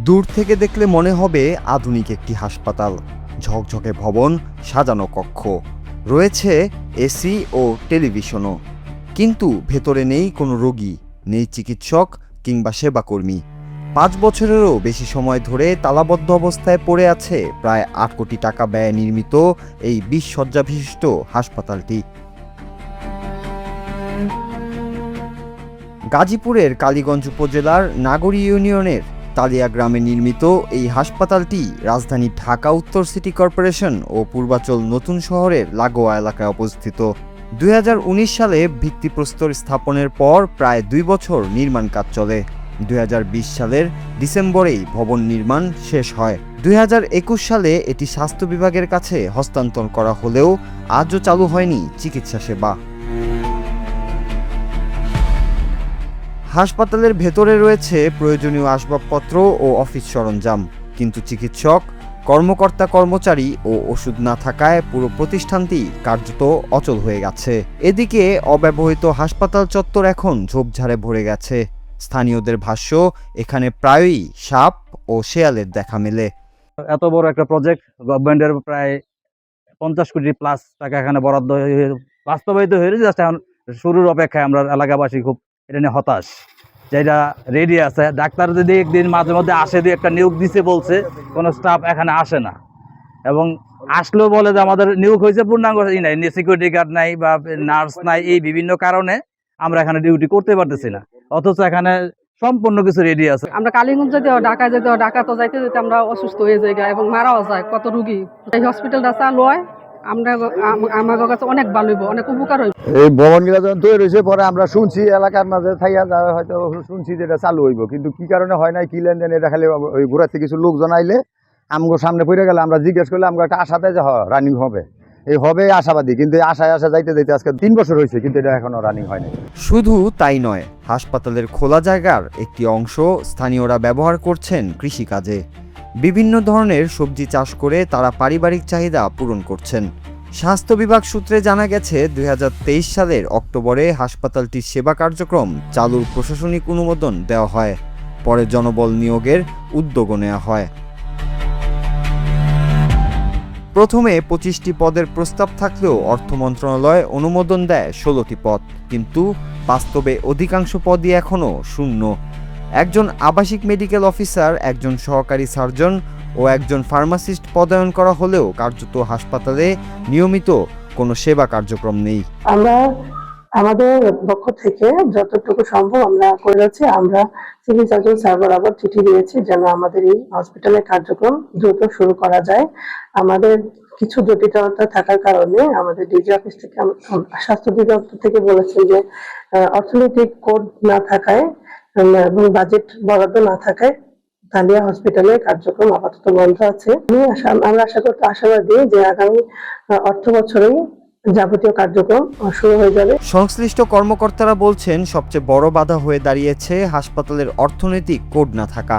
দূর থেকে দেখলে মনে হবে আধুনিক একটি হাসপাতাল। ঝকঝকে ভবন, সাজানো কক্ষ, রয়েছে এসি ও টেলিভিশনও। কিন্তু ভেতরে নেই কোনো রোগী, নেই চিকিৎসক কিংবা সেবাকর্মী। ৫ বছরেরও বেশি সময় ধরে তালাবদ্ধ অবস্থায় পড়ে আছে প্রায় ৮ কোটি টাকা ব্যয়ে নির্মিত এই ২০ শয্যা বিশিষ্ট হাসপাতালটি। গাজীপুরের কালীগঞ্জ উপজেলার নাগরী ইউনিয়নের তালিয়া গ্রামে নির্মিত এই হাসপাতালটি রাজধানী ঢাকা উত্তর সিটি কর্পোরেশন ও পূর্বাচল নতুন শহরের লাগোয়া এলাকায় অবস্থিত। ২০১৯ সালে ভিত্তিপ্রস্তর স্থাপনের পর প্রায় ২ বছর নির্মাণ কাজ চলে। ২০২০ সালের ডিসেম্বরেই ভবন নির্মাণ শেষ হয়। ২০২১ সালে এটি স্বাস্থ্য বিভাগের কাছে হস্তান্তর করা হলেও আজও চালু হয়নি চিকিৎসা সেবা। হাসপাতালের ভেতরে রয়েছে প্রয়োজনীয় আসবাবপত্র ও অফিস সরঞ্জাম, কিন্তু চিকিৎসক, কর্মকর্তা কর্মচারী ও ওষুধ না থাকায় পুরো প্রতিষ্ঠানটি কার্যত অচল হয়ে গেছে। এদিকে অব্যবহৃত হাসপাতাল চত্বর এখন ঝোপঝাড়ে ভরে গেছে। স্থানীয়দের ভাষ্য, এখানে প্রায়ই সাপ ও শেয়ালের দেখা মেলে। এত বড় একটা প্রজেক্ট, গভর্নমেন্টের প্রায় 50 কোটি প্লাস টাকা এখানে বরাদ্দ বাস্তবায়িত হয়েছে। জাস্ট এখন শুরুর অপেক্ষায় আমরা এলাকাবাসী খুব এটা নিয়ে হতাশ। যেটা রেডি আছে, ডাক্তার যদি একদিন মাঝে মধ্যে আসে, দিয়ে একটা নিয়োগ দিছে বলছে, কোনো স্টাফ এখানে আসে না, এবং আসলেও বলে যে আমাদের নিয়োগ হয়েছে পূর্ণাঙ্গ নাই, সিকিউরিটি গার্ড নাই বা নার্স নাই, এই বিভিন্ন কারণে আমরা এখানে ডিউটি করতে পারতেছি না। অথচ এখানে সম্পূর্ণ কিছু রেডি আছে। আমরা কালীগঞ্জ যেতে হয়, ঢাকা যেতে হয়, ঢাকা তো যাইতে যেতে আমরা অসুস্থ হয়ে যাই এবং মারাও যায় কত রুগী। এই হসপিটালটা চালু হয়, আমরা আমার কাছে অনেক ভালো হইব, অনেক উপকার হইব। এই ভবনগুলো যখন তৈরি হয়েছে পরে আমরা শুনছি, এলাকার মাঝে থাইয়া যাওয়া হয়তো শুনছি যে এটা চালু হইব, কিন্তু কি কারণে হয় নাই, কি লেনদেন, এটা খালি ওই ঘোরাতে কিছু লোকজন আইলে আমগো সামনে পড়ে গেলে আমরা জিজ্ঞেস করলে আমরা একটা আশাতে যে রানিং হবে, এই হবে আশাবাদী, কিন্তু আশায় যাইতে যাইতে আজকে 3 বছর হয়েছে, কিন্তু এটা এখনো রানিং হয়নি। শুধু তাই নয়, হাসপাতালের খোলা জায়গার একটি অংশ স্থানীয়রা ব্যবহার করছেন কৃষিকাজে। বিভিন্ন ধরনের সবজি চাষ করে তারা পারিবারিক চাহিদা পূরণ করছেন। স্বাস্থ্য বিভাগ সূত্রে জানা গেছে, ২০২৩ সালের অক্টোবরে হাসপাতালটির সেবা কার্যক্রম চালুর প্রশাসনিক অনুমোদন দেওয়া হয়। পরে জনবল নিয়োগের উদ্যোগও নেওয়া হয়। প্রথমে 25টি পদের প্রস্তাব থাকলেও অর্থ মন্ত্রণালয় অনুমোদন দেয় 16টি পদ, কিন্তু বাস্তবে অধিকাংশ পদই এখনও শূন্য। একজন আবাসিক মেডিকেল অফিসার, একজন সহকারী সার্জন ও একজন ফার্মাসিস্ট পদায়ন করা হলেও কার্যত হাসপাতালে নিয়মিত কোনো সেবা কার্যক্রম নেই। আমরা আমাদের পক্ষ থেকে যতটুকু সম্ভব আমরা করে যাচ্ছি। আমরা সিভিল সার্জন স্যার বরাবর চিঠি দিয়েছি যেন আমাদের এই হসপিটালের কার্যক্রম দ্রুত শুরু করা যায়। আমাদের কিছু জটিলতা থাকার কারণে আমাদের ডিজি অফিস থেকে, স্বাস্থ্য অধিদপ্তর থেকে বলেছে যে অর্থনৈতিক কোড না থাকায় এবং বাজেট বরাদ্দ না থাকায় তালিয়া হসপিটালের কার্যক্রম আপাতত বন্ধ আছে। আমরা আশাবাদী যে আগামী অর্থ বছরেই যাবতীয় কার্যক্রম শুরু হয়ে যাবে। সংশ্লিষ্ট কর্মকর্তারা বলছেন, সবচেয়ে বড় বাধা হয়ে দাঁড়িয়েছে হাসপাতালের অর্থনৈতিক কোড না থাকা।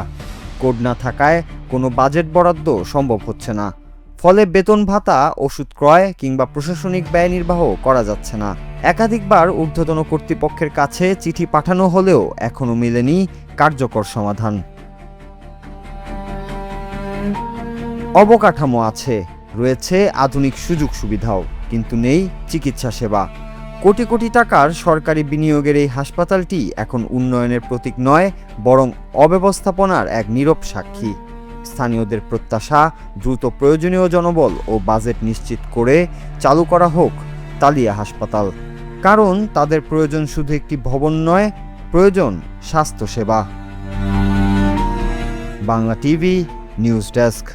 কোড না থাকায় কোনো বাজেট বরাদ্দ সম্ভব হচ্ছে না। ফলে বেতন ভাতা, ওষুধ ক্রয় কিংবা প্রশাসনিক ব্যয় নির্বাহ করা যাচ্ছে না। একাধিকবার ঊর্ধ্বতন কর্তৃপক্ষের কাছে চিঠি পাঠানো হলেও এখনও মেলেনি কার্যকর সমাধান। অবকাঠামো আছে, রয়েছে আধুনিক সুযোগ সুবিধাও, কিন্তু নেই চিকিৎসা সেবা। কোটি কোটি টাকার সরকারি বিনিয়োগের এই হাসপাতালটি এখন উন্নয়নের প্রতীক নয়, বরং অব্যবস্থাপনার এক নীরব সাক্ষী। স্থানীয়দের প্রত্যাশা, দ্রুত প্রয়োজনীয় জনবল ও বাজেট নিশ্চিত করে চালু করা হোক তালিয়া হাসপাতাল। কারণ তাদের প্রয়োজন শুধু একটি ভবন নয়, প্রয়োজন স্বাস্থ্যসেবা। Bangla TV news desk.